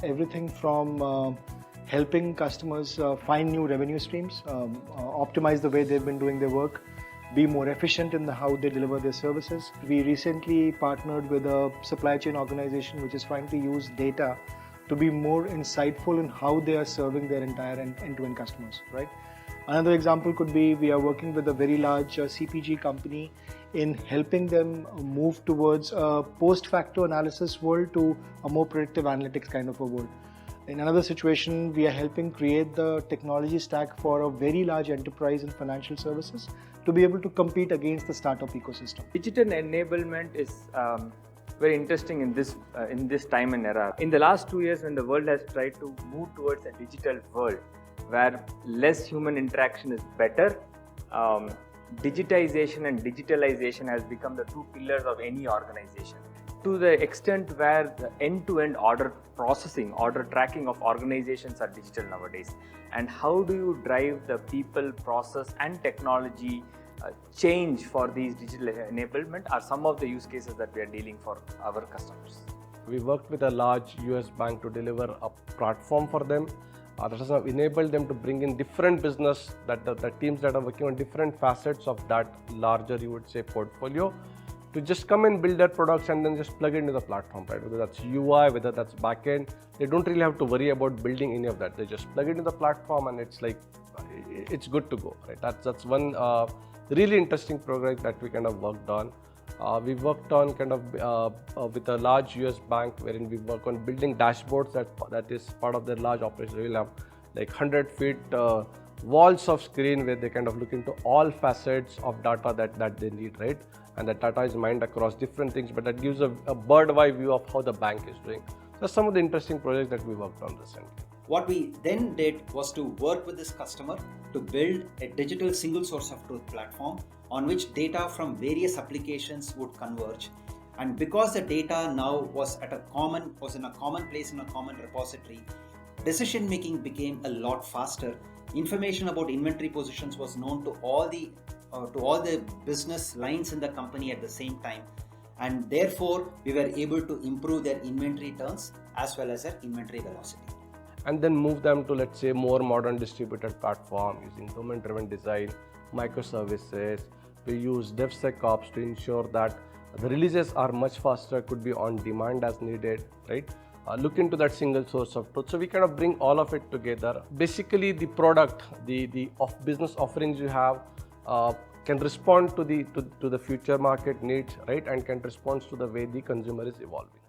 everything from helping customers find new revenue streams, optimize the way they've been doing their work, be more efficient in how they deliver their services. We recently partnered with a supply chain organization which is trying to use data to be more insightful in how they are serving their entire end-to-end customers, right? Another example could be we are working with a very large CPG company in helping them move towards a post-facto analysis world to a more predictive analytics kind of a world. In another situation, we are helping create the technology stack for a very large enterprise in financial services to be able to compete against the startup ecosystem. Digital enablement is very interesting in this time and era. In the last 2 years, when the world has tried to move towards a digital world where less human interaction is better, digitization and digitalization has become the two pillars of any organization. To the extent where the end-to-end order processing, order tracking of organizations are digital nowadays. And how do you drive the people, process and technology change for these digital enablement are some of the use cases that we are dealing for our customers. We worked with a large US bank to deliver a platform for them that has enabled them to bring in different business, the teams that are working on different facets of that larger, you would say, portfolio, to just come and build their products and then just plug it into the platform, right? Whether that's UI, whether that's backend, they don't really have to worry about building any of that. They just plug it into the platform and it's like, it's good to go, right? That's one really interesting project that we kind of worked on. We worked on kind of with a large US bank wherein we work on building dashboards that is part of their large operation. We'll have like 100 feet walls of screen where they kind of look into all facets of data that they need, right? And that data is mined across different things, but that gives a bird's eye view of how the bank is doing. So some of the interesting projects that we worked on recently. What we then did was to work with this customer to build a digital single source of truth platform on which data from various applications would converge. And because the data now was in a common place in a common repository, decision making became a lot faster. Information about inventory positions was known to all the business lines in the company at the same time, and therefore we were able to improve their inventory turns as well as their inventory velocity. And then move them to, let's say, more modern distributed platform using domain-driven design, microservices. We use DevSecOps to ensure that the releases are much faster, could be on demand as needed, right? Look into that single source of truth. So we kind of bring all of it together. Basically, the product, the business offerings you have can respond to the future market needs, right? And can respond to the way the consumer is evolving.